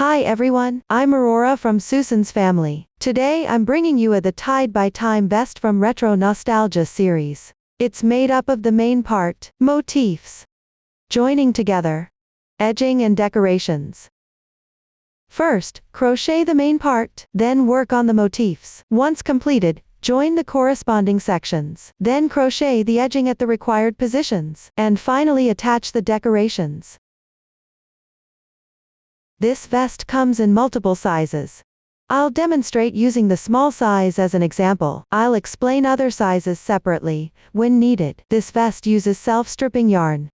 Hi everyone, I'm Aurora from Susan's family. Today I'm bringing you the Tide by Time vest from Retro Nostalgia series. It's made up of the main part, motifs, joining together, edging and decorations. First, crochet the main part, then work on the motifs. Once completed, join the corresponding sections. Then crochet the edging at the required positions, and finally attach the decorations. This vest comes in multiple sizes. I'll demonstrate using the small size as an example. I'll explain other sizes separately, when needed. This vest uses self-stripping yarn.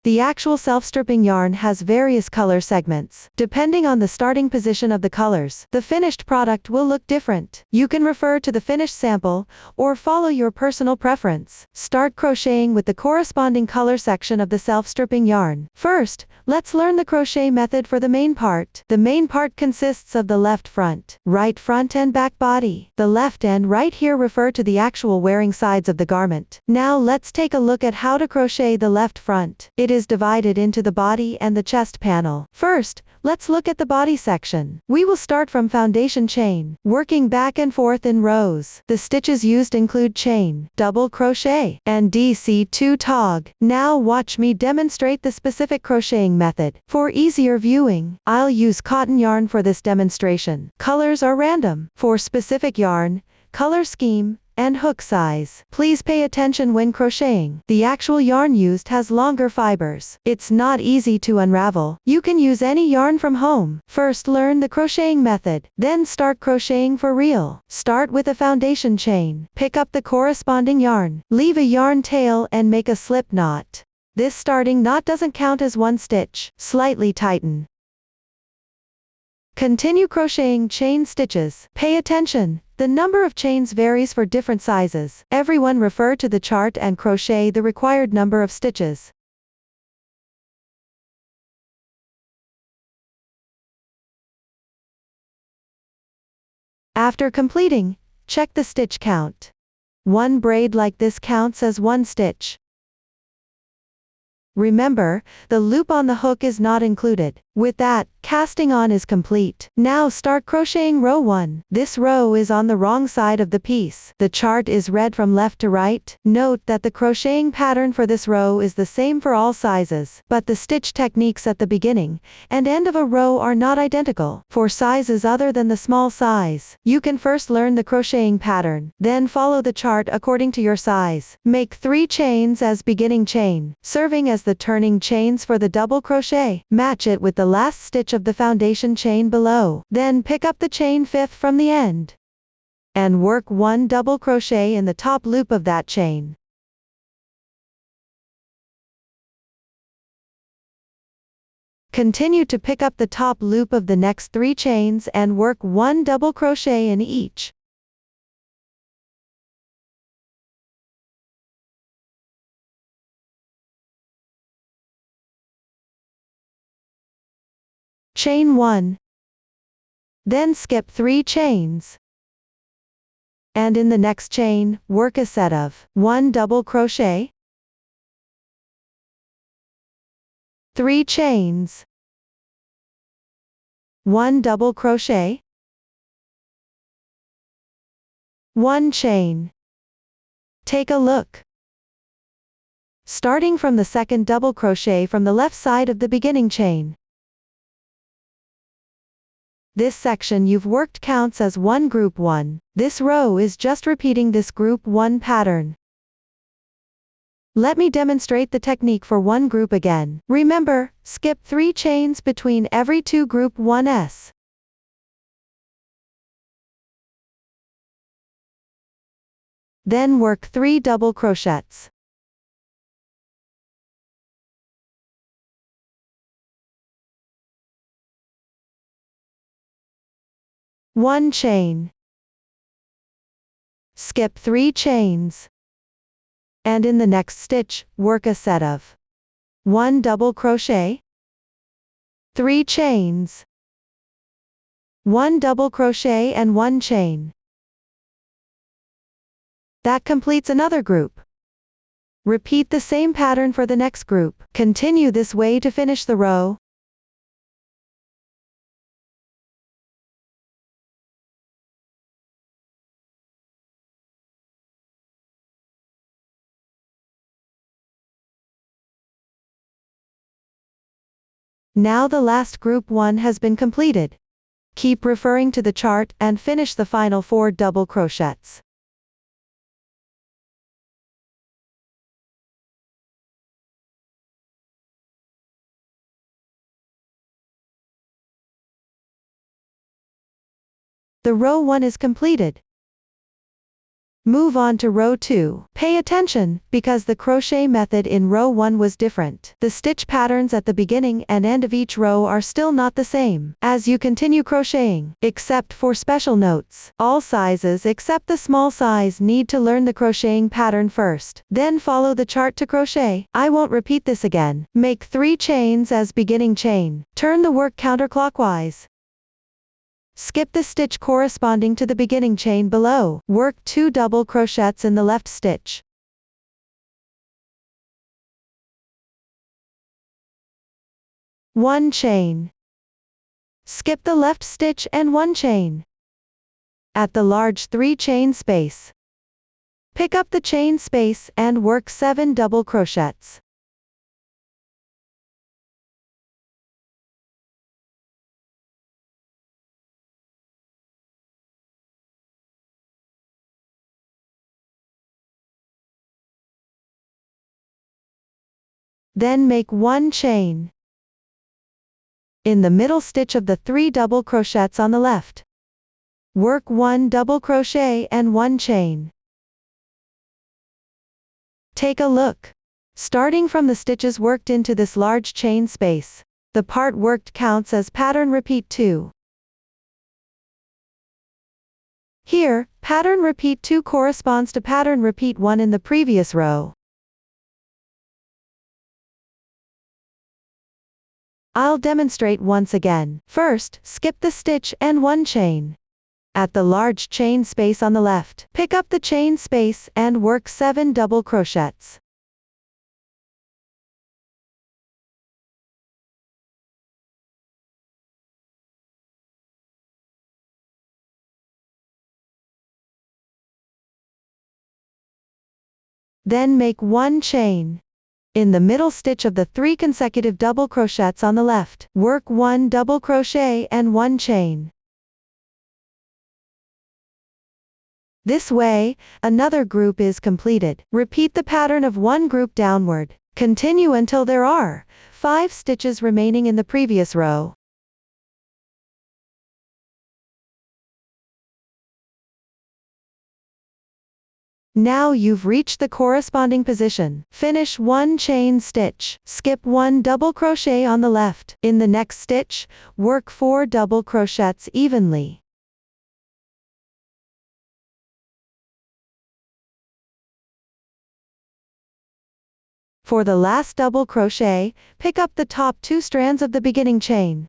The actual self-stripping yarn has various color segments. Depending on the starting position of the colors, the finished product will look different. You can refer to the finished sample, or follow your personal preference. Start crocheting with the corresponding color section of the self-stripping yarn. First, let's learn the crochet method for the main part. The main part consists of the left front, right front and back body. The left and right here refer to the actual wearing sides of the garment. Now let's take a look at how to crochet the left front. It is divided into the body and the chest panel. First, let's look at the body section. We will start from foundation chain, working back and forth in rows. The stitches used include chain, double crochet, and DC2 tog. Now watch me demonstrate the specific crocheting method. For easier viewing, I'll use cotton yarn for this demonstration. Colors are random. For specific yarn, color scheme, and hook size, please pay attention when crocheting. The actual yarn used has longer fibers. It's not easy to unravel. You can use any yarn from home. First learn the crocheting method, then start crocheting for real. Start with a foundation chain. Pick up the corresponding yarn. Leave a yarn tail and make a slip knot. This starting knot doesn't count as one stitch. Slightly tighten. Continue crocheting chain stitches. Pay attention. The number of chains varies for different sizes. Everyone refer to the chart and crochet the required number of stitches. After completing, check the stitch count. One braid like this counts as one stitch. Remember, the loop on the hook is not included. With that, casting on is complete. Now start crocheting row 1. This row is on the wrong side of the piece. The chart is read from left to right. Note that the crocheting pattern for this row is the same for all sizes, but the stitch techniques at the beginning and end of a row are not identical. For sizes other than the small size, you can first learn the crocheting pattern, then follow the chart according to your size. Make 3 chains as beginning chain, serving as the turning chains for the double crochet. Match it with the last stitch of the foundation chain below. Then pick up the chain 5th from the end and work 1 double crochet in the top loop of that chain. Continue to pick up the top loop of the next 3 chains and work 1 double crochet in each. Chain 1. Then skip 3 chains. And in the next chain, work a set of 1 double crochet, 3 chains, 1 double crochet, 1 chain. Take a look. Starting from the second double crochet from the left side of the beginning chain. This section you've worked counts as one group 1. This row is just repeating this group 1 pattern. Let me demonstrate the technique for one group again. Remember, skip 3 chains between every 2 group 1s. Then work 3 double crochets. One chain. Skip 3 chains. And in the next stitch, work a set of 1 double crochet, 3 chains, 1 double crochet and 1 chain. That completes another group. Repeat the same pattern for the next group. Continue this way to finish the row. Now the last group 1 has been completed. Keep referring to the chart and finish the final 4 double crochets. The row 1 is completed. Move on to row 2. Pay attention, because the crochet method in row 1 was different. The stitch patterns at the beginning and end of each row are still not the same as you continue crocheting, except for special notes. All sizes except the small size need to learn the crocheting pattern first, then follow the chart to crochet. I won't repeat this again. Make 3 chains as beginning chain. Turn the work counterclockwise. Skip the stitch corresponding to the beginning chain below. Work 2 double crochets in the left stitch. One chain. Skip the left stitch and 1 chain. At the large 3 chain space, pick up the chain space and work 7 double crochets. Then make 1 chain in the middle stitch of the 3 double crochets on the left. Work 1 double crochet and 1 chain. Take a look. Starting from the stitches worked into this large chain space, the part worked counts as pattern repeat 2. Here, pattern repeat 2 corresponds to pattern repeat 1 in the previous row. I'll demonstrate once again. First, skip the stitch and 1 chain. At the large chain space on the left, pick up the chain space and work 7 double crochets. Then make 1 chain in the middle stitch of the 3 consecutive double crochets on the left. Work 1 double crochet and 1 chain. This way, another group is completed. Repeat the pattern of 1 group downward. Continue until there are 5 stitches remaining in the previous row. Now you've reached the corresponding position. Finish 1 chain stitch. Skip 1 double crochet on the left. In the next stitch, work 4 double crochets evenly. For the last double crochet, pick up the top 2 strands of the beginning chain.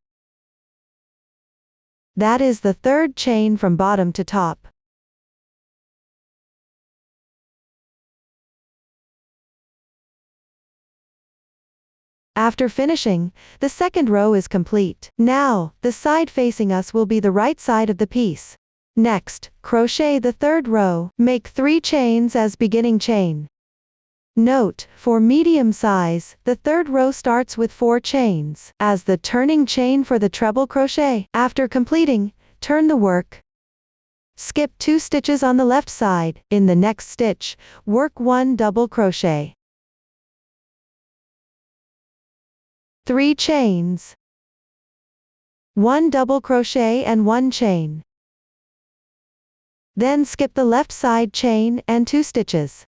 That is the 3rd chain from bottom to top. After finishing, the second row is complete. Now, the side facing us will be the right side of the piece. Next, crochet the 3rd row. Make 3 chains as beginning chain. Note, for medium size, the 3rd row starts with 4 chains as the turning chain for the treble crochet. After completing, turn the work. Skip 2 stitches on the left side. In the next stitch, work 1 double crochet. 3 chains. 1 double crochet and 1 chain. Then skip the left side chain and 2 stitches.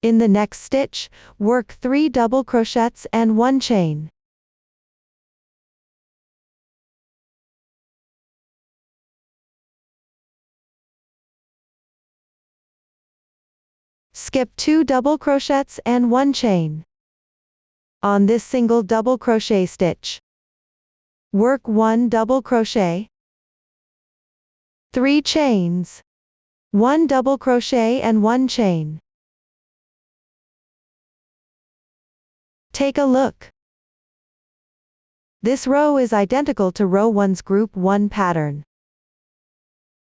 In the next stitch, work 3 double crochets and 1 chain. Skip 2 double crochets and 1 chain. On this single double crochet stitch, work 1 double crochet, 3 chains, 1 double crochet and 1 chain. Take a look. This row is identical to row 1's group 1 pattern,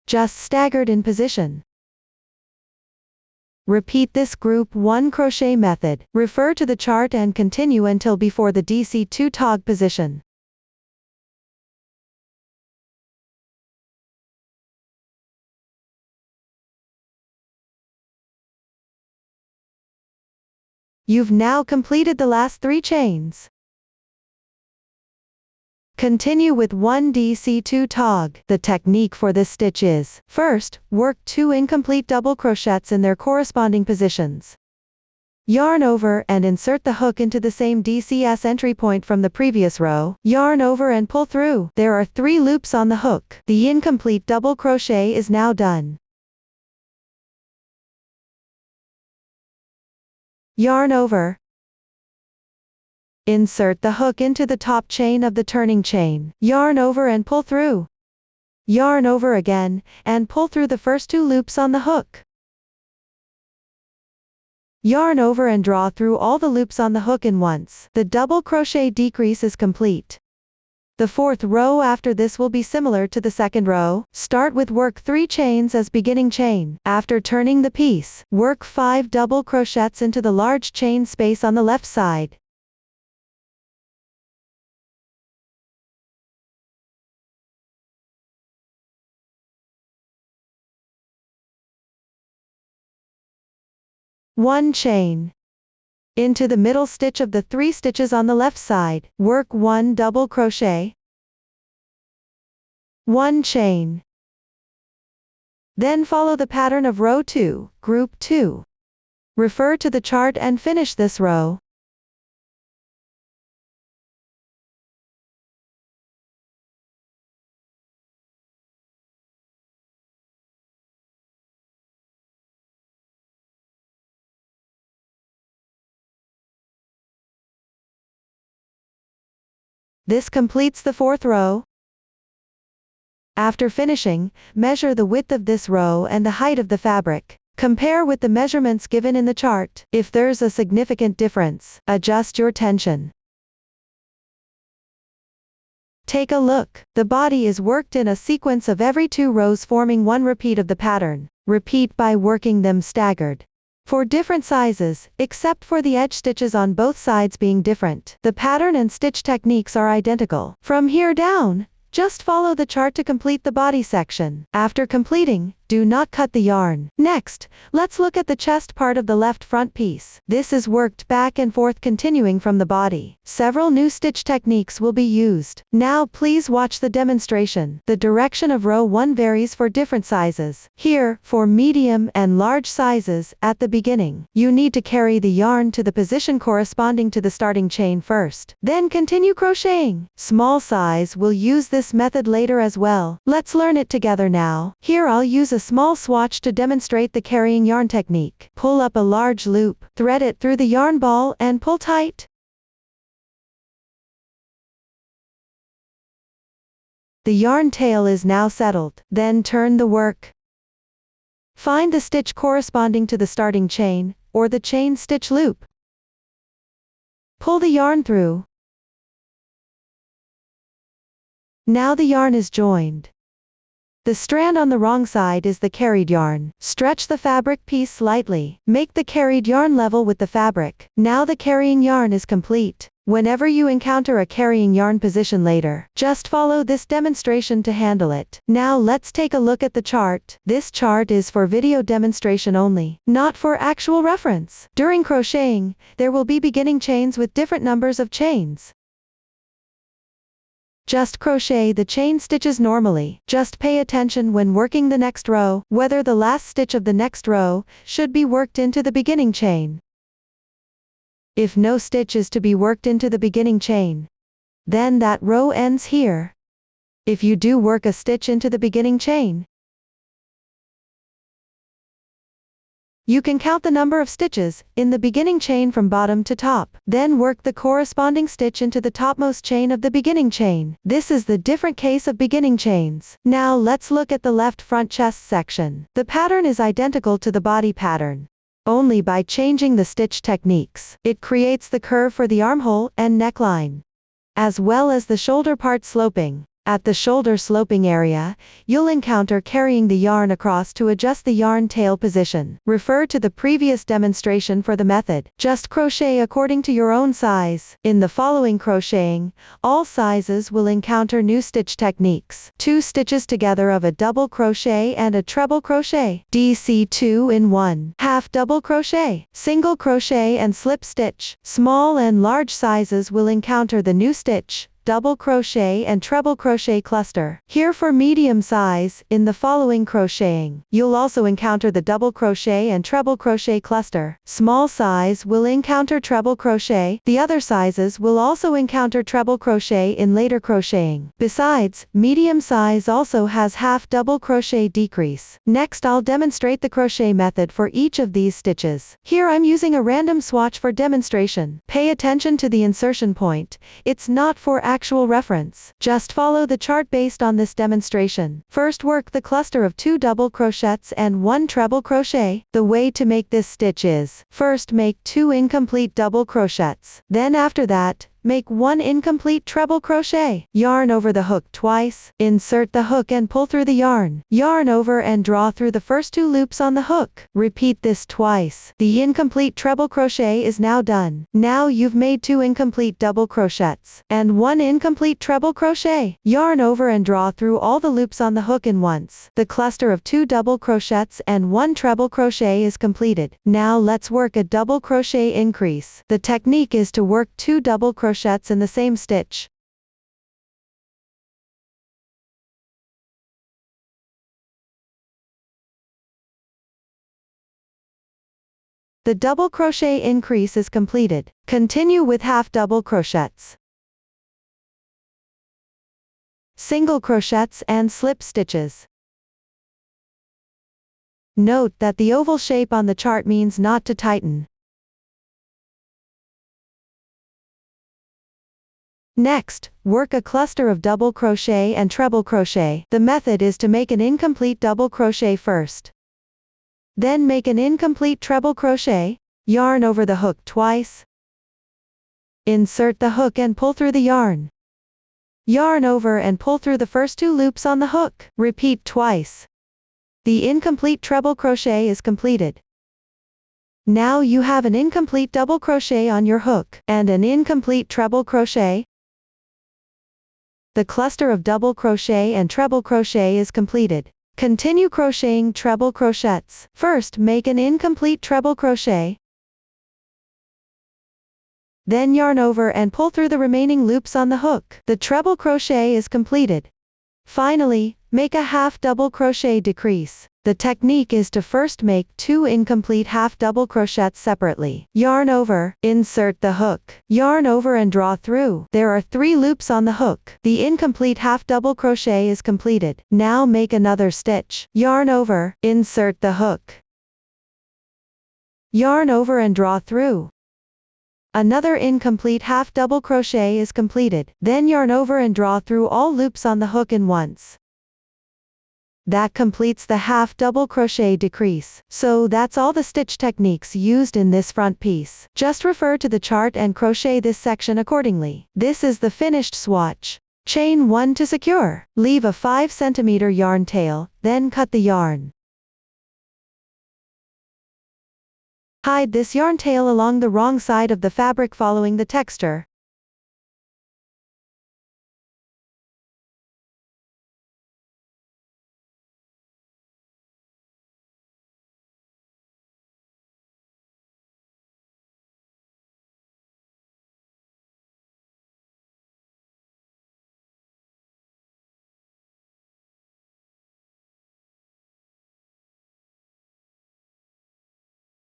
just staggered in position. Repeat this group 1 crochet method. Refer to the chart and continue until before the DC2 tog position. You've now completed the last 3 chains. Continue with 1 DC2 tog. The technique for this stitch is, first, work 2 incomplete double crochets in their corresponding positions. Yarn over and insert the hook into the same DCS entry point from the previous row. Yarn over and pull through. There are 3 loops on the hook. The incomplete double crochet is now done. Yarn over. Insert the hook into the top chain of the turning chain. Yarn over and pull through. Yarn over again, and pull through the first 2 loops on the hook. Yarn over and draw through all the loops on the hook in once. The double crochet decrease is complete. The 4th row after this will be similar to the 2nd row. Start with work 3 chains as beginning chain. After turning the piece, work 5 double crochets into the large chain space on the left side. One chain. Into the middle stitch of the 3 stitches on the left side, work 1 double crochet, 1 chain. Then follow the pattern of row 2, group 2. Refer to the chart and finish this row. This completes the 4th row. After finishing, measure the width of this row and the height of the fabric. Compare with the measurements given in the chart. If there's a significant difference, adjust your tension. Take a look. The body is worked in a sequence of every 2 rows forming 1 repeat of the pattern. Repeat by working them staggered. For different sizes, except for the edge stitches on both sides being different, the pattern and stitch techniques are identical. From here down, just follow the chart to complete the body section. After completing, do not cut the yarn. Next, let's look at the chest part of the left front piece. This is worked back and forth continuing from the body. Several new stitch techniques will be used. Now please watch the demonstration. The direction of row 1 varies for different sizes. Here, for medium and large sizes, at the beginning, you need to carry the yarn to the position corresponding to the starting chain first. Then continue crocheting. Small size will use this method later as well. Let's learn it together now. Here I'll use a small swatch to demonstrate the carrying yarn technique. Pull up a large loop, thread it through the yarn ball and pull tight. The yarn tail is now settled. Then turn the work. Find the stitch corresponding to the starting chain, or the chain stitch loop. Pull the yarn through. Now the yarn is joined. The strand on the wrong side is the carried yarn. Stretch the fabric piece slightly. Make the carried yarn level with the fabric. Now the carrying yarn is complete. Whenever you encounter a carrying yarn position later, just follow this demonstration to handle it. Now let's take a look at the chart. This chart is for video demonstration only, not for actual reference. During crocheting, there will be beginning chains with different numbers of chains. Just crochet the chain stitches normally. Just pay attention when working the next row, whether the last stitch of the next row should be worked into the beginning chain. If no stitch is to be worked into the beginning chain, then that row ends here. If you do work a stitch into the beginning chain, you can count the number of stitches in the beginning chain from bottom to top. Then work the corresponding stitch into the topmost chain of the beginning chain. This is the different case of beginning chains. Now let's look at the left front chest section. The pattern is identical to the body pattern. Only by changing the stitch techniques, it creates the curve for the armhole and neckline, as well as the shoulder part sloping. At the shoulder sloping area, you'll encounter carrying the yarn across to adjust the yarn tail position. Refer to the previous demonstration for the method. Just crochet according to your own size. In the following crocheting, all sizes will encounter new stitch techniques. 2 stitches together of a double crochet and a treble crochet. DC 2 in 1. Half double crochet, single crochet and slip stitch. Small and large sizes will encounter the new stitch, double crochet and treble crochet cluster. Here for medium size, in the following crocheting, you'll also encounter the double crochet and treble crochet cluster. Small size will encounter treble crochet. The other sizes will also encounter treble crochet in later crocheting. Besides, medium size also has half double crochet decrease. Next I'll demonstrate the crochet method for each of these stitches. Here I'm using a random swatch for demonstration. Pay attention to the insertion point. It's not for actual reference. Just follow the chart based on this demonstration. First work the cluster of 2 double crochets and 1 treble crochet. The way to make this stitch is, first make 2 incomplete double crochets. Then after that, make 1 incomplete treble crochet. Yarn over the hook twice. Insert the hook and pull through the yarn. Yarn over and draw through the first 2 loops on the hook. Repeat this twice. The incomplete treble crochet is now done. Now you've made 2 incomplete double crochets and 1 incomplete treble crochet. Yarn over and draw through all the loops on the hook in once. The cluster of 2 double crochets and 1 treble crochet is completed. Now let's work a double crochet increase. The technique is to work 2 double crochets in the same stitch. The double crochet increase is completed. Continue with half double crochets, single crochets and slip stitches. Note that the oval shape on the chart means not to tighten. Next, work a cluster of double crochet and treble crochet. The method is to make an incomplete double crochet first. Then make an incomplete treble crochet. Yarn over the hook twice. Insert the hook and pull through the yarn. Yarn over and pull through the first 2 loops on the hook. Repeat twice. The incomplete treble crochet is completed. Now you have an incomplete double crochet on your hook and an incomplete treble crochet. The cluster of double crochet and treble crochet is completed. Continue crocheting treble crochets. First make an incomplete treble crochet. Then yarn over and pull through the remaining loops on the hook. The treble crochet is completed. Finally, make a half double crochet decrease. The technique is to first make 2 incomplete half double crochets separately. Yarn over, insert the hook, yarn over and draw through. There are 3 loops on the hook. The incomplete half double crochet is completed. Now make another stitch. Yarn over, insert the hook, yarn over and draw through. Another incomplete half double crochet is completed. Then yarn over and draw through all loops on the hook in once. That completes the half double crochet decrease. So that's all the stitch techniques used in this front piece. Just refer to the chart and crochet this section accordingly. This is the finished swatch. Chain 1 to secure. Leave a 5 cm yarn tail, then cut the yarn. Hide this yarn tail along the wrong side of the fabric following the texture.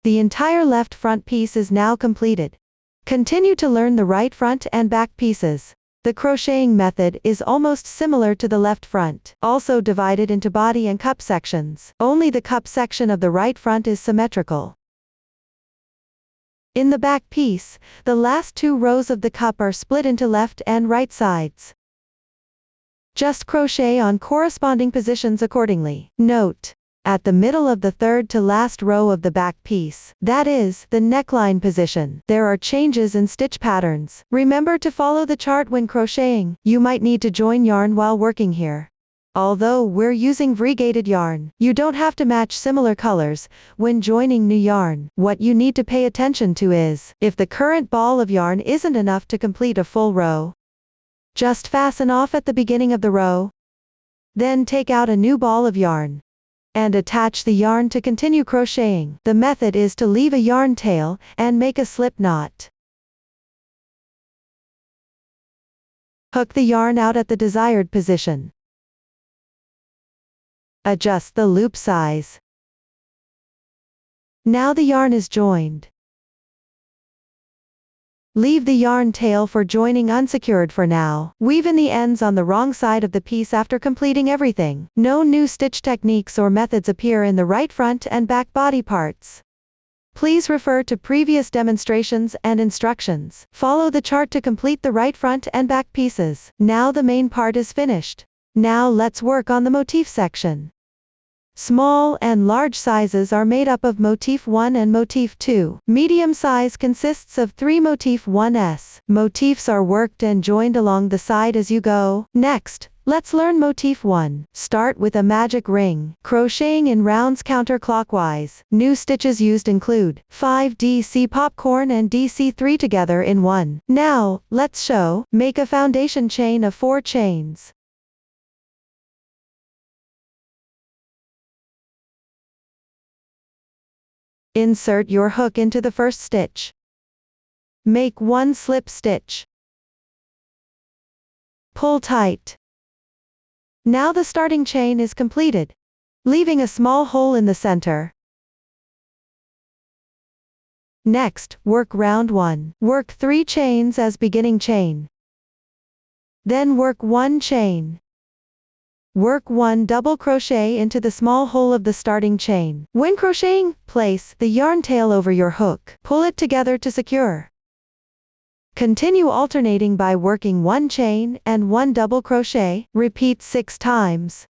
The entire left front piece is now completed. Continue to learn the right front and back pieces. The crocheting method is almost similar to the left front, also divided into body and cup sections. Only the cup section of the right front is symmetrical. In the back piece, the last 2 rows of the cup are split into left and right sides. Just crochet on corresponding positions accordingly. Note: at the middle of the third to last row of the back piece, that is, the neckline position, there are changes in stitch patterns. Remember to follow the chart when crocheting. You might need to join yarn while working here. Although we're using variegated yarn, you don't have to match similar colors when joining new yarn. What you need to pay attention to is, if the current ball of yarn isn't enough to complete a full row, just fasten off at the beginning of the row. Then take out a new ball of yarn and attach the yarn to continue crocheting. The method is to leave a yarn tail and make a slip knot. Hook the yarn out at the desired position. Adjust the loop size. Now the yarn is joined. Leave the yarn tail for joining unsecured for now. Weave in the ends on the wrong side of the piece after completing everything. No new stitch techniques or methods appear in the right front and back body parts. Please refer to previous demonstrations and instructions. Follow the chart to complete the right front and back pieces. Now the main part is finished. Now let's work on the motif section. Small and large sizes are made up of Motif 1 and Motif 2. Medium size consists of 3 Motif 1s. Motifs are worked and joined along the side as you go. Next, let's learn Motif 1. Start with a magic ring, crocheting in rounds counterclockwise. New stitches used include 5 DC popcorn and DC 3 together in one. Now, let's show. Make a foundation chain of 4 chains. Insert your hook into the first stitch. Make 1 slip stitch. Pull tight. Now the starting chain is completed, leaving a small hole in the center. Next, work round 1. Work 3 chains as beginning chain. Then work 1 chain. Work 1 double crochet into the small hole of the starting chain. When crocheting, place the yarn tail over your hook. Pull it together to secure. Continue alternating by working 1 chain and 1 double crochet. Repeat 6 times.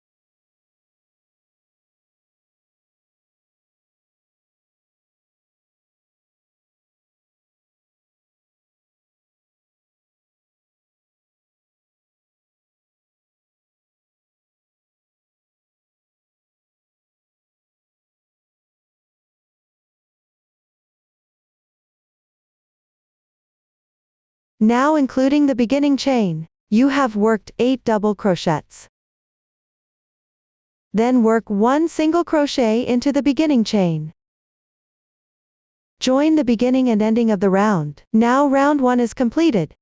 Now including the beginning chain, you have worked 8 double crochets. Then work 1 single crochet into the beginning chain. Join the beginning and ending of the round. Now round 1 is completed.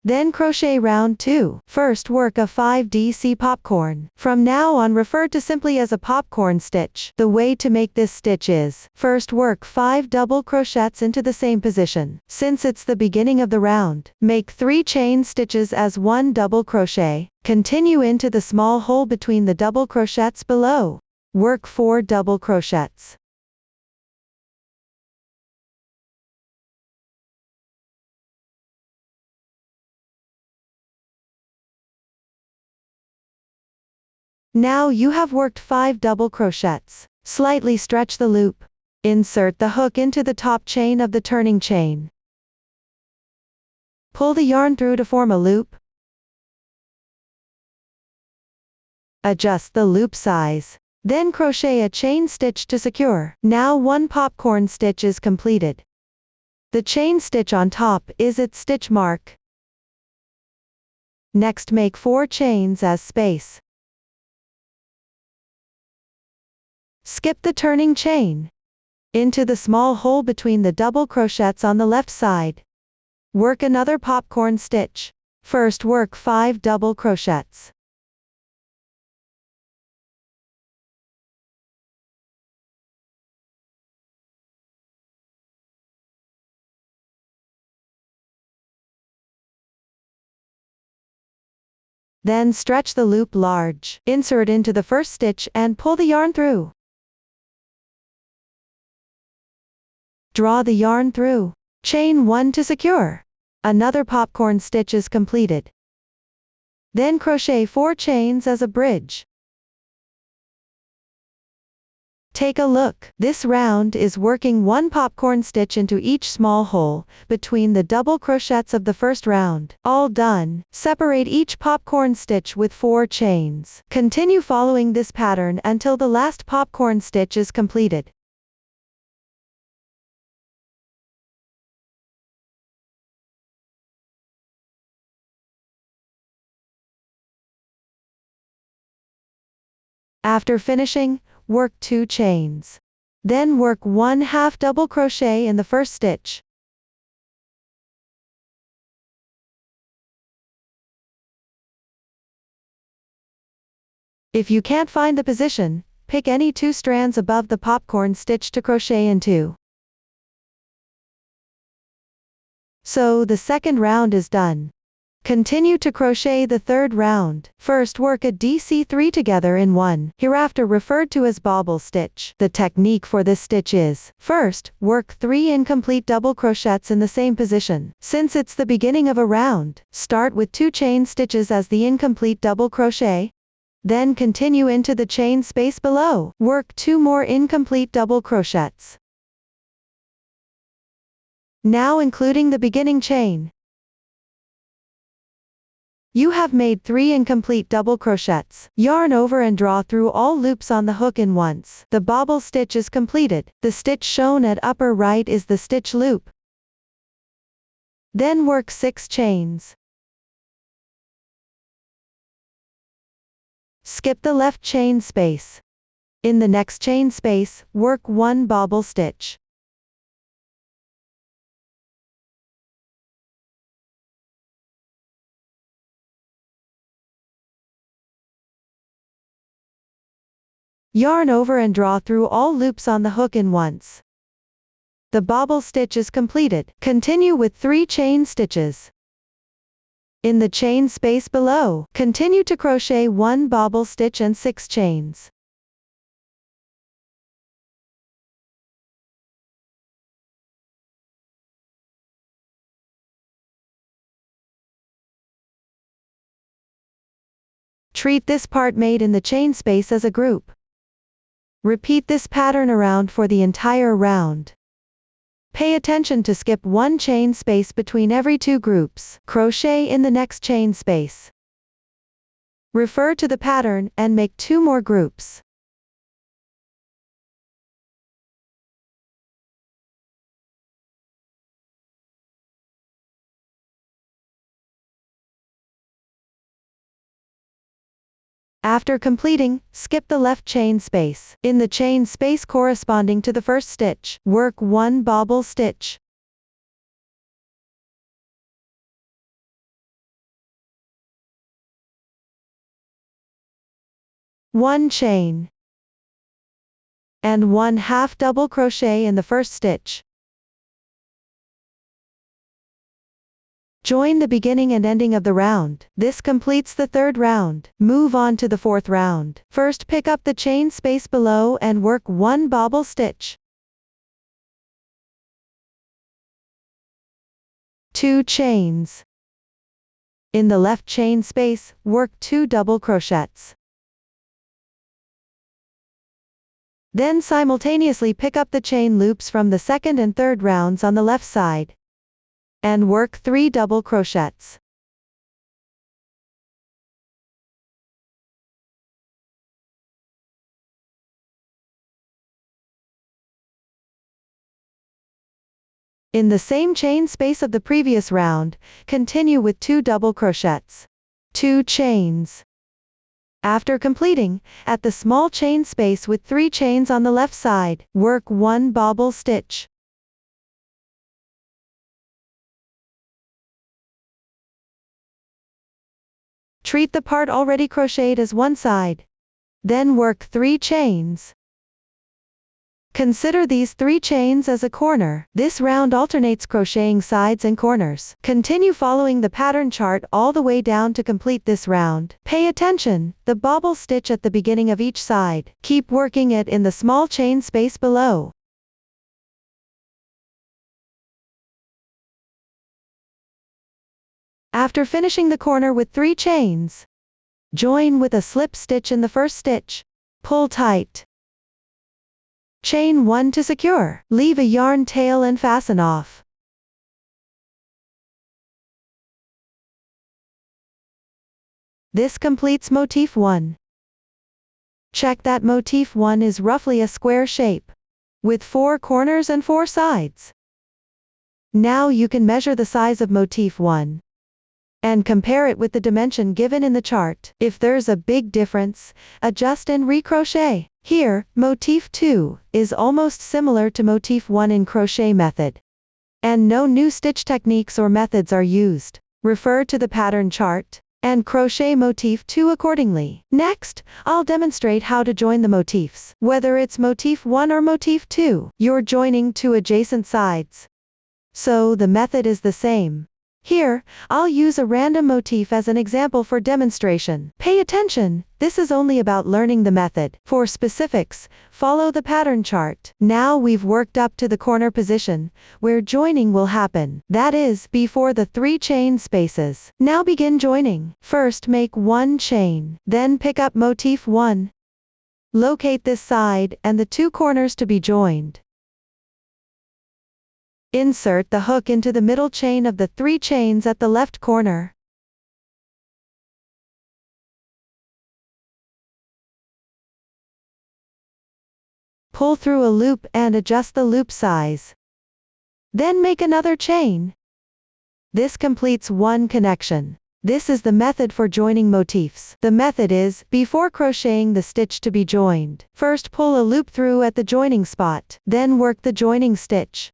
Then crochet round 2. First work a 5 DC popcorn. From now on refer to simply as a popcorn stitch. The way to make this stitch is, first work 5 double crochets into the same position. Since it's the beginning of the round, make 3 chain stitches as 1 double crochet. Continue into the small hole between the double crochets below. Work 4 double crochets. Now you have worked 5 double crochets. Slightly stretch the loop. Insert the hook into the top chain of the turning chain. Pull the yarn through to form a loop. Adjust the loop size. Then crochet a chain stitch to secure. Now 1 popcorn stitch is completed. The chain stitch on top is its stitch mark. Next make 4 chains as space. Skip the turning chain into the small hole between the double crochets on the left side. Work another popcorn stitch. First work 5 double crochets. Then stretch the loop large. Insert into the first stitch and pull the yarn through. Draw the yarn through. Chain 1 to secure. Another popcorn stitch is completed. Then crochet 4 chains as a bridge. Take a look. This round is working 1 popcorn stitch into each small hole between the double crochets of the first round. All done. Separate each popcorn stitch with 4 chains. Continue following this pattern until the last popcorn stitch is completed. After finishing, work 2 chains. Then work 1/2 double crochet in the first stitch. If you can't find the position, pick any 2 strands above the popcorn stitch to crochet into. So the second round is done. Continue to crochet the third round. First work a DC3 together in one, hereafter referred to as bobble stitch. The technique for this stitch is, first, work 3 incomplete double crochets in the same position. Since it's the beginning of a round, start with 2 chain stitches as the incomplete double crochet. Then continue into the chain space below. Work 2 more incomplete double crochets. Now including the beginning chain. You have made 3 incomplete double crochets. Yarn over and draw through all loops on the hook in once. The bobble stitch is completed. The stitch shown at upper right is the stitch loop. Then work 6 chains. Skip the left chain space. In the next chain space, work 1 bobble stitch. Yarn over and draw through all loops on the hook in once. The bobble stitch is completed. Continue with 3 chain stitches. In the chain space below, continue to crochet 1 bobble stitch and 6 chains. Treat this part made in the chain space as a group. Repeat this pattern around for the entire round. Pay attention to skip 1 chain space between every 2 groups. Crochet in the next chain space. Refer to the pattern and make 2 more groups. After completing, skip the left chain space. In the chain space corresponding to the first stitch, work 1 bobble stitch. One chain. And 1/2 double crochet in the first stitch. Join the beginning and ending of the round. This completes the third round. Move on to the fourth round. First pick up the chain space below and work 1 bobble stitch. 2 chains. In the left chain space, work 2 double crochets. Then simultaneously pick up the chain loops from the second and third rounds on the left side. And work 3 double crochets. In the same chain space of the previous round, continue with 2 double crochets. 2 chains. After completing, at the small chain space with 3 chains on the left side, work 1 bobble stitch. Treat the part already crocheted as one side. Then work 3 chains. Consider these 3 chains as a corner. This round alternates crocheting sides and corners. Continue following the pattern chart all the way down to complete this round. Pay attention, the bobble stitch at the beginning of each side. Keep working it in the small chain space below. After finishing the corner with 3 chains, join with a slip stitch in the first stitch. Pull tight. Chain 1 to secure. Leave a yarn tail and fasten off. This completes motif 1. Check that motif 1 is roughly a square shape, with 4 corners and 4 sides. Now you can measure the size of motif 1 and compare it with the dimension given in the chart. If there's a big difference, adjust and recrochet. Here, motif 2 is almost similar to motif 1 in crochet method, and no new stitch techniques or methods are used. Refer to the pattern chart and crochet motif 2 accordingly. Next, I'll demonstrate how to join the motifs. Whether it's motif 1 or motif 2, you're joining 2 adjacent sides, so the method is the same. Here, I'll use a random motif as an example for demonstration. Pay attention, this is only about learning the method. For specifics, follow the pattern chart. Now we've worked up to the corner position, where joining will happen. That is, before the 3 chain spaces. Now begin joining. First make 1 chain, then pick up motif 1. Locate this side and the 2 corners to be joined. Insert the hook into the middle chain of the 3 chains at the left corner. Pull through a loop and adjust the loop size. Then make another chain. This completes 1 connection. This is the method for joining motifs. The method is, before crocheting the stitch to be joined, first pull a loop through at the joining spot, then work the joining stitch.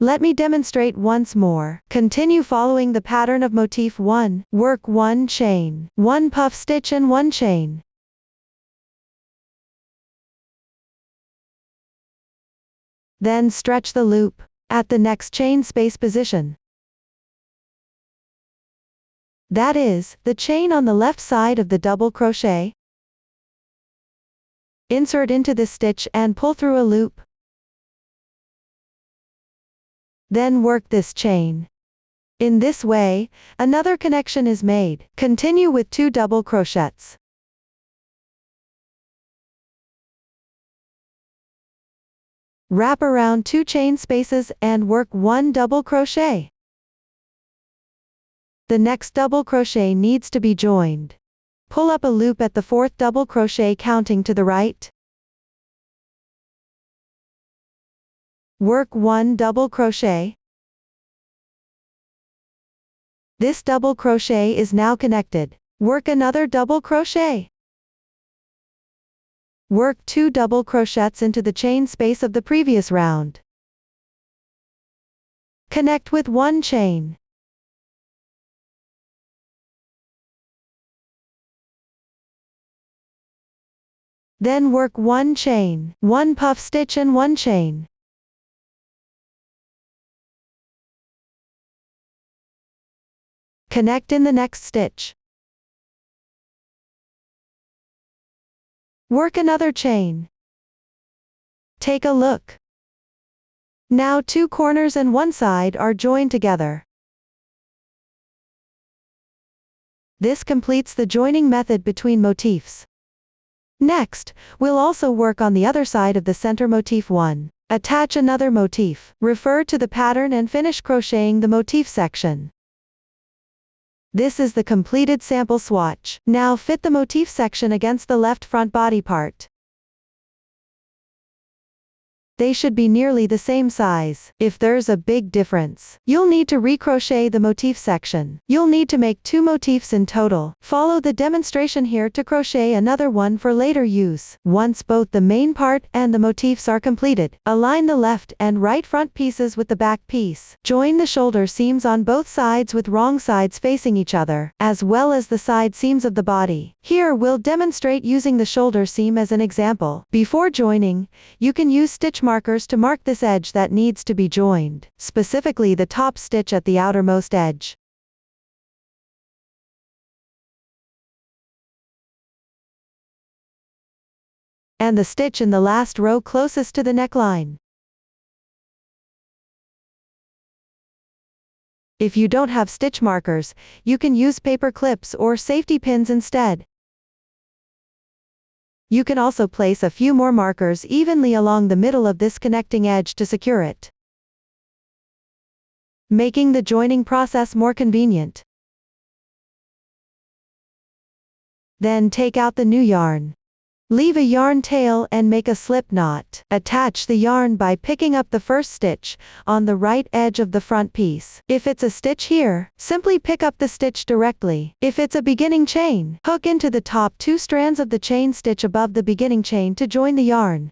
Let me demonstrate once more. Continue following the pattern of motif 1. Work 1 chain, 1 puff stitch and 1 chain. Then stretch the loop at the next chain space position. That is, the chain on the left side of the double crochet. Insert into this stitch and pull through a loop. Then work this chain. In this way, another connection is made. Continue with 2 double crochets. Wrap around 2 chain spaces and work 1 double crochet. The next double crochet needs to be joined. Pull up a loop at the 4th double crochet counting to the right. Work 1 double crochet. This double crochet is now connected. Work another double crochet. Work 2 double crochets into the chain space of the previous round. Connect with 1 chain. Then work 1 chain, 1 puff stitch and 1 chain. Connect in the next stitch. Work another chain. Take a look. Now 2 corners and 1 side are joined together. This completes the joining method between motifs. Next, we'll also work on the other side of the center motif 1. Attach another motif. Refer to the pattern and finish crocheting the motif section. This is the completed sample swatch. Now fit the motif section against the left front body part. They should be nearly the same size. If there's a big difference, you'll need to recrochet the motif section. You'll need to make 2 motifs in total. Follow the demonstration here to crochet another one for later use. Once both the main part and the motifs are completed, align the left and right front pieces with the back piece. Join the shoulder seams on both sides with wrong sides facing each other, as well as the side seams of the body. Here we'll demonstrate using the shoulder seam as an example. Before joining, you can use stitch markers to mark this edge that needs to be joined, specifically the top stitch at the outermost edge. And the stitch in the last row closest to the neckline. If you don't have stitch markers, you can use paper clips or safety pins instead. You can also place a few more markers evenly along the middle of this connecting edge to secure it, making the joining process more convenient. Then take out the new yarn. Leave a yarn tail and make a slip knot. Attach the yarn by picking up the first stitch on the right edge of the front piece. If it's a stitch here, simply pick up the stitch directly. If it's a beginning chain, hook into the top 2 strands of the chain stitch above the beginning chain to join the yarn.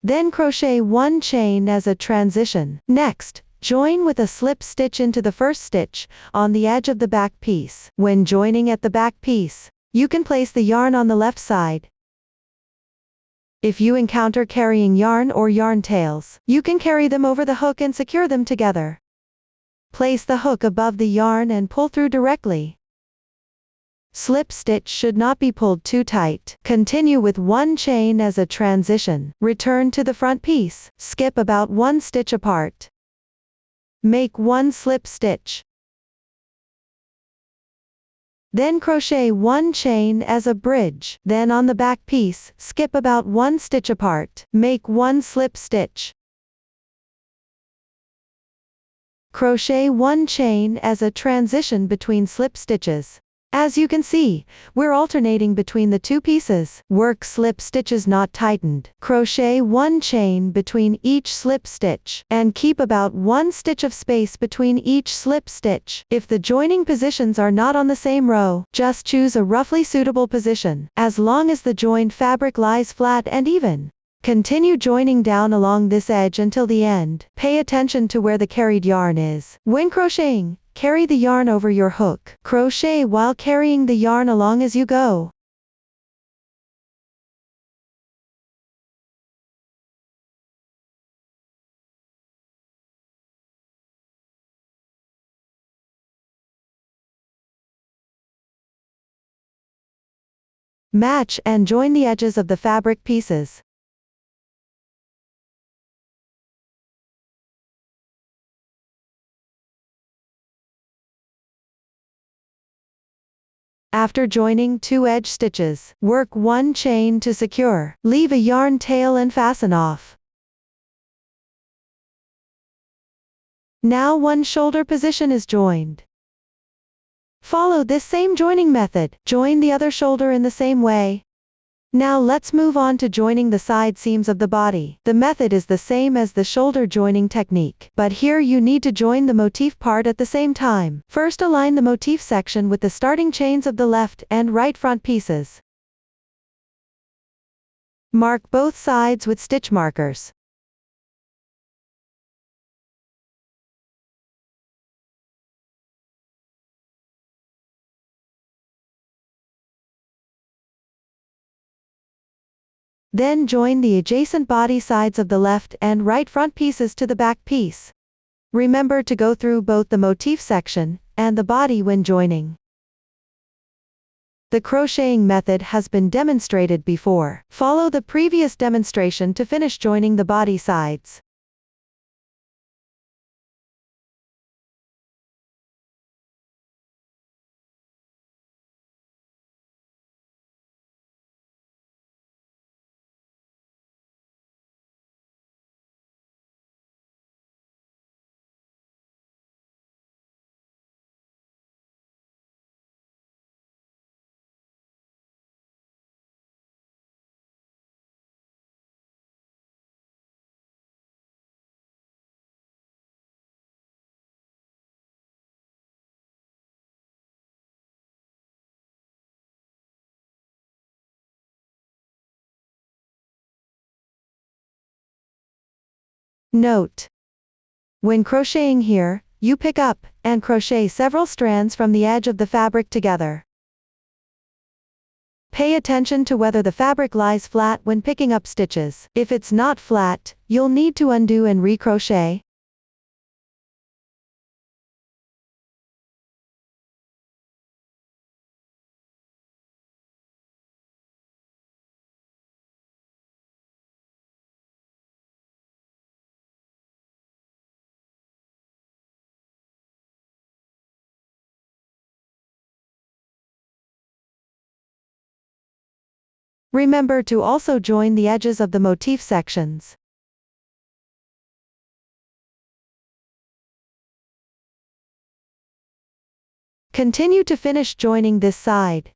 Then crochet 1 chain as a transition. Next, join with a slip stitch into the first stitch on the edge of the back piece. When joining at the back piece, you can place the yarn on the left side. If you encounter carrying yarn or yarn tails, you can carry them over the hook and secure them together. Place the hook above the yarn and pull through directly. Slip stitch should not be pulled too tight. Continue with 1 chain as a transition. Return to the front piece. Skip about 1 stitch apart. Make 1 slip stitch. Then crochet 1 chain as a bridge. Then on the back piece, skip about 1 stitch apart. Make 1 slip stitch. Crochet 1 chain as a transition between slip stitches. As you can see, we're alternating between the 2 pieces. Work slip stitches not tightened. Crochet 1 chain between each slip stitch, and keep about 1 stitch of space between each slip stitch. If the joining positions are not on the same row, just choose a roughly suitable position, as long as the joined fabric lies flat and even. Continue joining down along this edge until the end. Pay attention to where the carried yarn is. When crocheting, carry the yarn over your hook. Crochet while carrying the yarn along as you go. Match and join the edges of the fabric pieces. After joining 2 edge stitches, work 1 chain to secure. Leave a yarn tail and fasten off. Now 1 shoulder position is joined. Follow this same joining method. Join the other shoulder in the same way. Now let's move on to joining the side seams of the body. The method is the same as the shoulder joining technique, but here you need to join the motif part at the same time. First, align the motif section with the starting chains of the left and right front pieces. Mark both sides with stitch markers. Then join the adjacent body sides of the left and right front pieces to the back piece. Remember to go through both the motif section and the body when joining. The crocheting method has been demonstrated before. Follow the previous demonstration to finish joining the body sides. Note: when crocheting here, you pick up and crochet several strands from the edge of the fabric together. Pay attention to whether the fabric lies flat when picking up stitches. If it's not flat, you'll need to undo and recrochet. Remember to also join the edges of the motif sections. Continue to finish joining this side.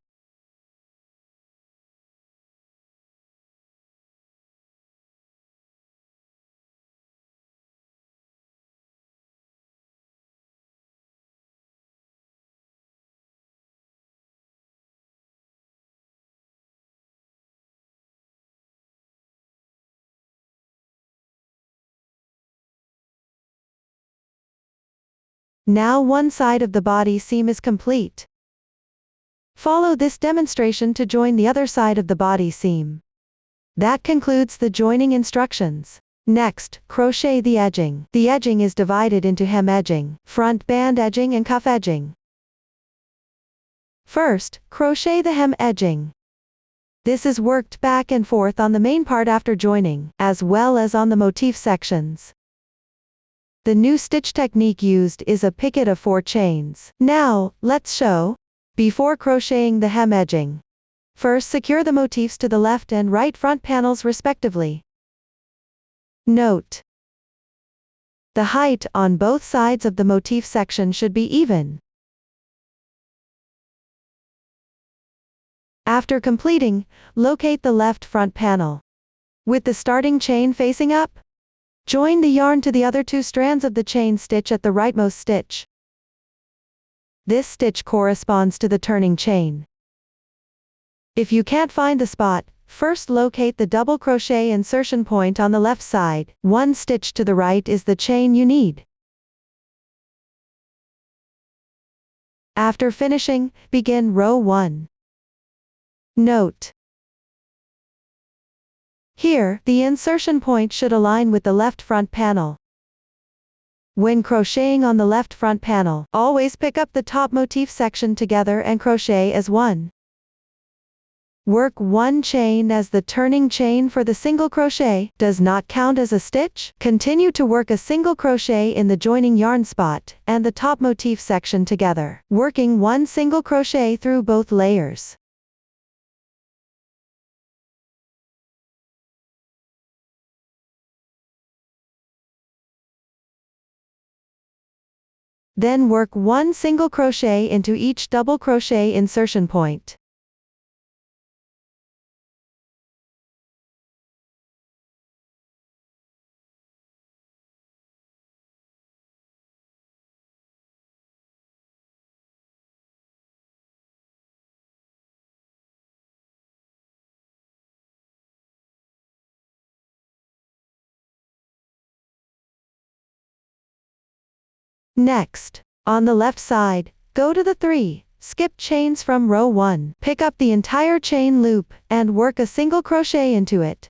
Now one side of the body seam is complete. Follow this demonstration to join the other side of the body seam. That concludes the joining instructions. Next, crochet the edging. The edging is divided into hem edging, front band edging and cuff edging. First, crochet the hem edging. This is worked back and forth on the main part after joining, as well as on the motif sections. The new stitch technique used is a picket of 4 chains. Now, let's show. Before crocheting the hem edging. First secure the motifs to the left and right front panels respectively. Note: the height on both sides of the motif section should be even. After completing, locate the left front panel. With the starting chain facing up, join the yarn to the other 2 strands of the chain stitch at the rightmost stitch. This stitch corresponds to the turning chain. If you can't find the spot, first locate the double crochet insertion point on the left side. 1 stitch to the right is the chain you need. After finishing, begin row 1. Note: here, the insertion point should align with the left front panel. When crocheting on the left front panel, always pick up the top motif section together and crochet as one. Work 1 chain as the turning chain for the single crochet does not count as a stitch. Continue to work a single crochet in the joining yarn spot and the top motif section together, working 1 single crochet through both layers. Then work 1 single crochet into each double crochet insertion point. Next, on the left side, go to the 3 skip chains from row 1. Pick up the entire chain loop and work a single crochet into it.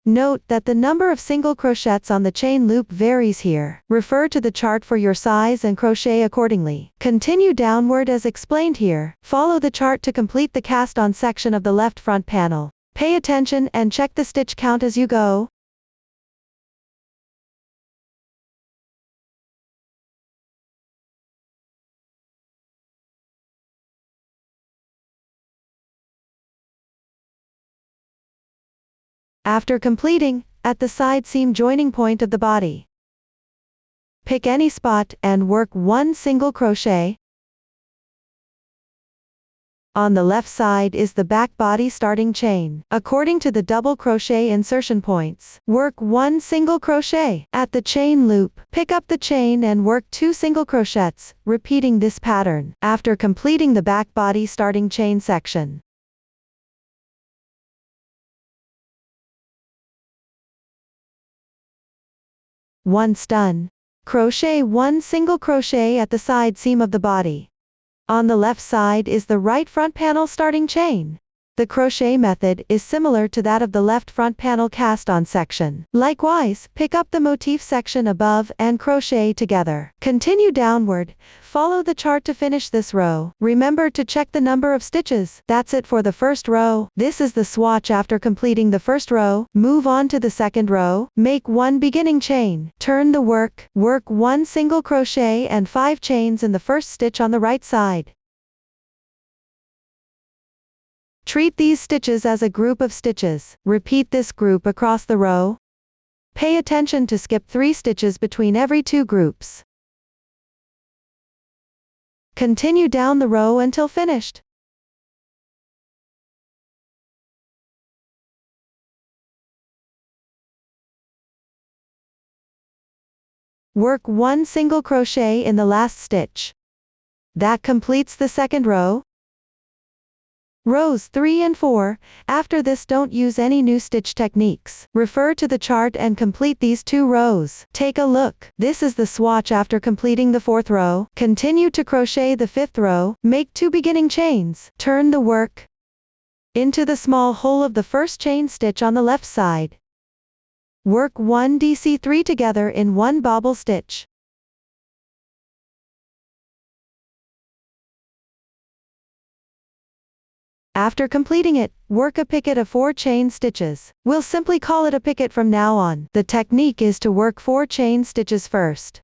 Note that the number of single crochets on the chain loop varies here. Refer to the chart for your size and crochet accordingly. Continue downward as explained here. Follow the chart to complete the cast on section of the left front panel. Pay attention and check the stitch count as you go. After completing, at the side seam joining point of the body, pick any spot and work 1 single crochet. On the left side is the back body starting chain. According to the double crochet insertion points, work 1 single crochet. At the chain loop, pick up the chain and work 2 single crochets, repeating this pattern, after completing the back body starting chain section. Once done, crochet 1 single crochet at the side seam of the body. On the left side is the right front panel starting chain. The crochet method is similar to that of the left front panel cast on section. Likewise, pick up the motif section above and crochet together. Continue downward, follow the chart to finish this row. Remember to check the number of stitches. That's it for the first row. This is the swatch after completing the first row. Move on to the second row. Make 1 beginning chain. Turn the work. Work 1 single crochet and 5 chains in the first stitch on the right side. Treat these stitches as a group of stitches. Repeat this group across the row. Pay attention to skip 3 stitches between every 2 groups. Continue down the row until finished. Work 1 single crochet in the last stitch. That completes the second row. Rows 3 and 4, after this don't use any new stitch techniques. Refer to the chart and complete these 2 rows. Take a look. This is the swatch after completing the 4th row. Continue to crochet the 5th row. Make 2 beginning chains. Turn the work into the small hole of the first chain stitch on the left side. Work 1 DC3 together in 1 bobble stitch. After completing it, work a picket of 4 chain stitches. We'll simply call it a picket from now on. The technique is to work 4 chain stitches first.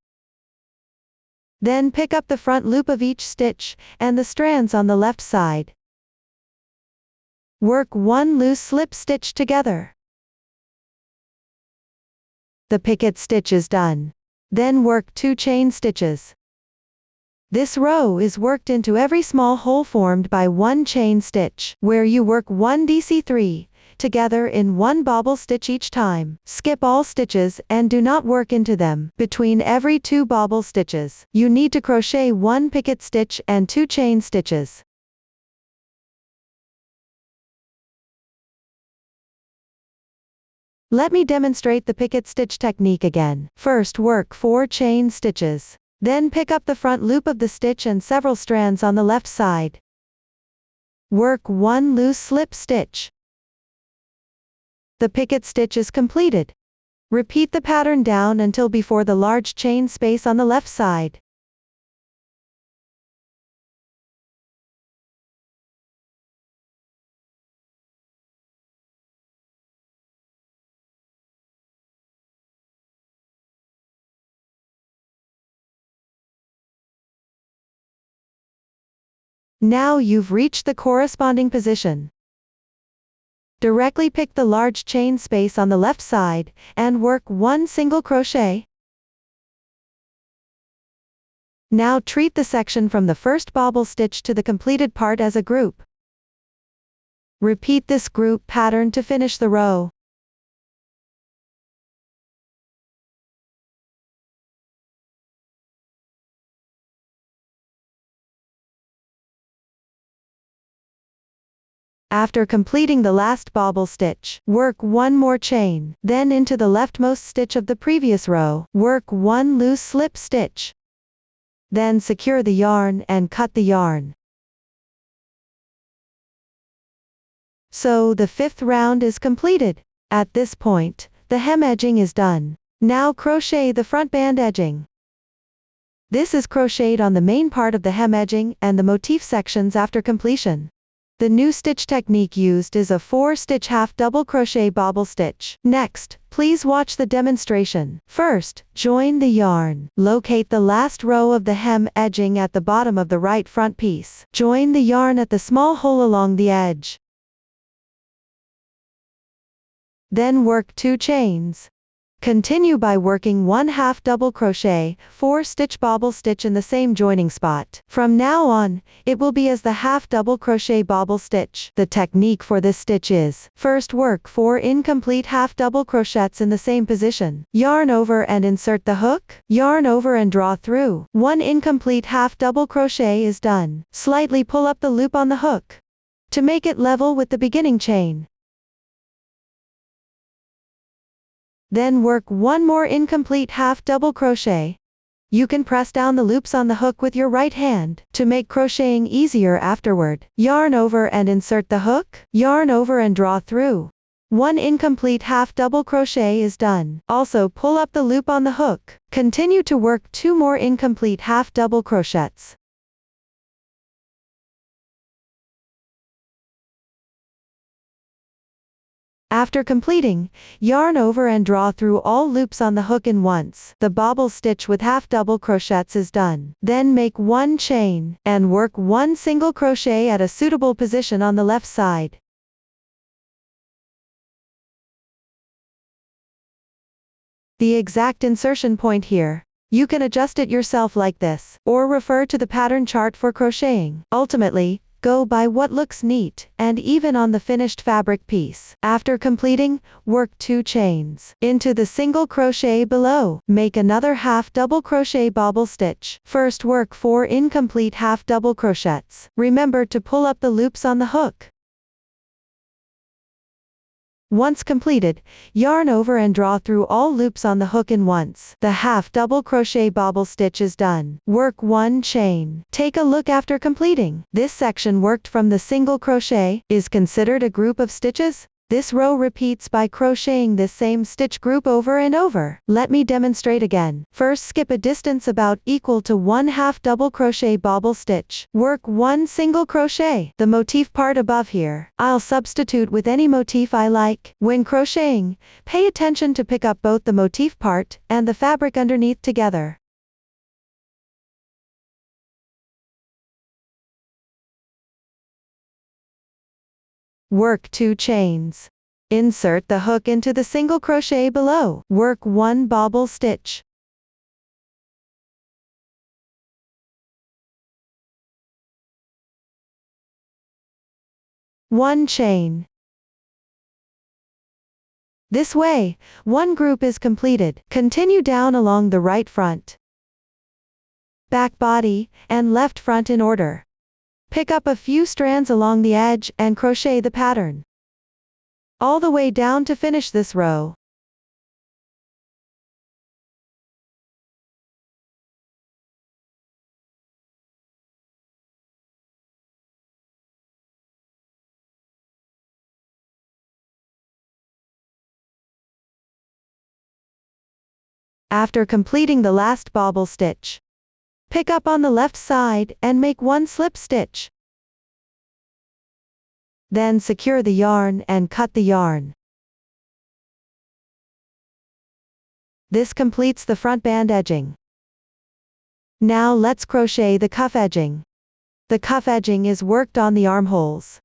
Then pick up the front loop of each stitch, and the strands on the left side. Work 1 loose slip stitch together. The picket stitch is done. Then work 2 chain stitches. This row is worked into every small hole formed by 1 chain stitch, where you work 1 DC3, together in 1 bobble stitch each time. Skip all stitches and do not work into them. Between every 2 bobble stitches, you need to crochet 1 picket stitch and 2 chain stitches. Let me demonstrate the picket stitch technique again. First work 4 chain stitches. Then pick up the front loop of the stitch and several strands on the left side. Work 1 loose slip stitch. The picket stitch is completed. Repeat the pattern down until before the large chain space on the left side. Now you've reached the corresponding position. Directly pick the large chain space on the left side, and work 1 single crochet. Now treat the section from the first bobble stitch to the completed part as a group. Repeat this group pattern to finish the row. After completing the last bobble stitch, work 1 more chain, then into the leftmost stitch of the previous row, work 1 loose slip stitch. Then secure the yarn and cut the yarn. So the 5th round is completed. At this point, the hem edging is done. Now crochet the front band edging. This is crocheted on the main part of the hem edging and the motif sections after completion. The new stitch technique used is a 4-stitch half double crochet bobble stitch. Next, please watch the demonstration. First, join the yarn. Locate the last row of the hem edging at the bottom of the right front piece. Join the yarn at the small hole along the edge. Then work 2 chains. Continue by working 1 half double crochet, 4-stitch bobble stitch in the same joining spot. From now on, it will be as the half double crochet bobble stitch. The technique for this stitch is, first work 4 incomplete half double crochets in the same position. Yarn over and insert the hook. Yarn over and draw through. 1 incomplete half double crochet is done. Slightly pull up the loop on the hook to make it level with the beginning chain. Then work 1 more incomplete half double crochet. You can press down the loops on the hook with your right hand to make crocheting easier afterward. Yarn over and insert the hook. Yarn over and draw through. 1 incomplete half double crochet is done. Also pull up the loop on the hook. Continue to work 2 more incomplete half double crochets. After completing, yarn over and draw through all loops on the hook in once. The bobble stitch with half double crochets is done. Then make 1 chain, and work 1 single crochet at a suitable position on the left side. The exact insertion point here. You can adjust it yourself like this, or refer to the pattern chart for crocheting. Ultimately, go by what looks neat and even on the finished fabric piece. After completing, work 2 chains into the single crochet below. Make another half double crochet bobble stitch. First work 4 incomplete half double crochets. Remember to pull up the loops on the hook. Once completed, yarn over and draw through all loops on the hook in once. The half double crochet bobble stitch is done. Work 1 chain. Take a look after completing. This section worked from the single crochet is considered a group of stitches. This row repeats by crocheting this same stitch group over and over. Let me demonstrate again. First, skip a distance about equal to 1 half double crochet bobble stitch. Work 1 single crochet. The motif part above here, I'll substitute with any motif I like. When crocheting, pay attention to pick up both the motif part and the fabric underneath together. Work 2 chains. Insert the hook into the single crochet below. Work 1 bobble stitch. One chain. This way, one group is completed. Continue down along the right front, back body, and left front in order. Pick up a few strands along the edge and crochet the pattern all the way down to finish this row. After completing the last bobble stitch, pick up on the left side and make 1 slip stitch. Then secure the yarn and cut the yarn. This completes the front band edging. Now let's crochet the cuff edging. The cuff edging is worked on the armholes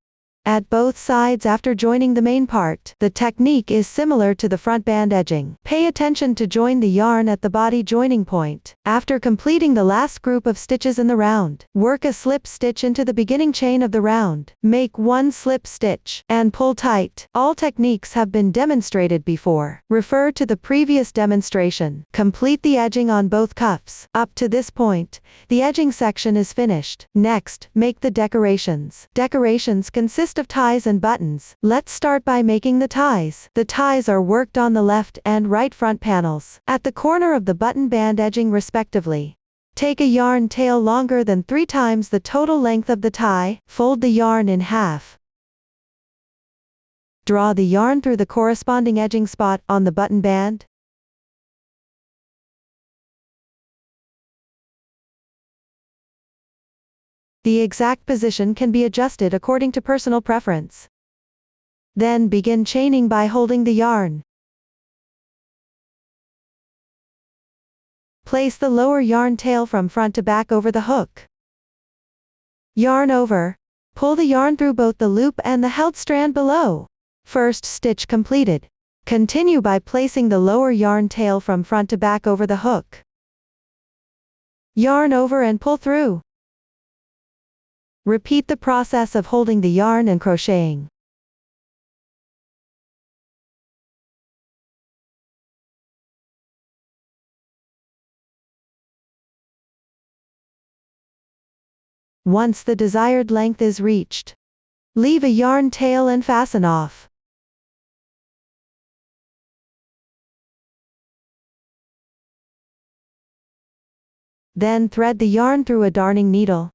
at both sides after joining the main part. The technique is similar to the front band edging. Pay attention to join the yarn at the body joining point. After completing the last group of stitches in the round, work a slip stitch into the beginning chain of the round. Make 1 slip stitch and pull tight. All techniques have been demonstrated before. Refer to the previous demonstration. Complete the edging on both cuffs. Up to this point, the edging section is finished. Next, make the decorations. Decorations consist of ties and buttons. Let's start by making the ties. The ties are worked on the left and right front panels, at the corner of the button band edging respectively. Take a yarn tail longer than 3 times the total length of the tie. Fold the yarn in half. Draw the yarn through the corresponding edging spot on the button band. The exact position can be adjusted according to personal preference. Then begin chaining by holding the yarn. Place the lower yarn tail from front to back over the hook. Yarn over. Pull the yarn through both the loop and the held strand below. First stitch completed. Continue by placing the lower yarn tail from front to back over the hook. Yarn over and pull through. Repeat the process of holding the yarn and crocheting. Once the desired length is reached, leave a yarn tail and fasten off. Then thread the yarn through a darning needle.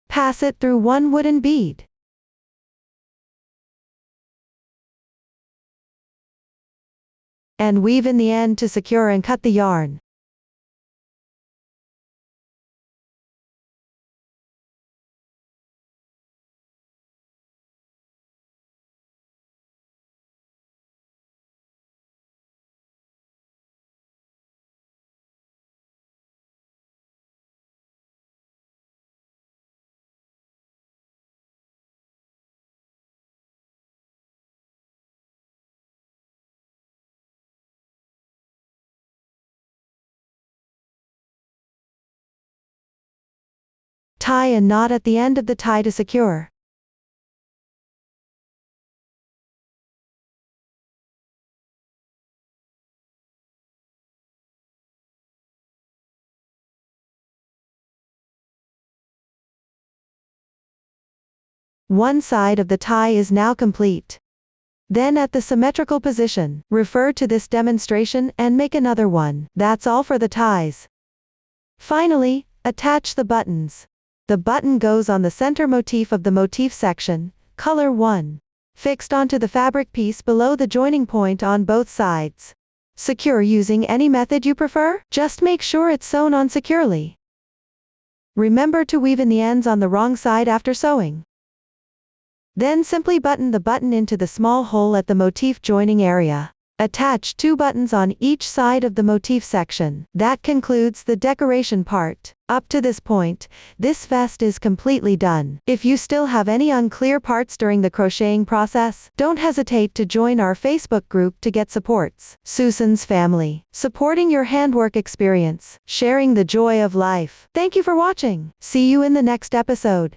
Pass it through one wooden bead. and weave in the end to secure and cut the yarn. Tie a knot at the end of the tie to secure. One side of the tie is now complete. Then at the symmetrical position, refer to this demonstration and make another one. That's all for the ties. Finally, attach the buttons. The button goes on the center motif of the motif section, color 1. Fixed onto the fabric piece below the joining point on both sides. Secure using any method you prefer, just make sure it's sewn on securely. Remember to weave in the ends on the wrong side after sewing. Then simply button the button into the small hole at the motif joining area. Attach 2 buttons on each side of the motif section. That concludes the decoration part. Up to this point, this vest is completely done. If you still have any unclear parts during the crocheting process, don't hesitate to join our Facebook group to get supports. Susan's Family. Supporting your handwork experience. Sharing the joy of life. Thank you for watching. See you in the next episode.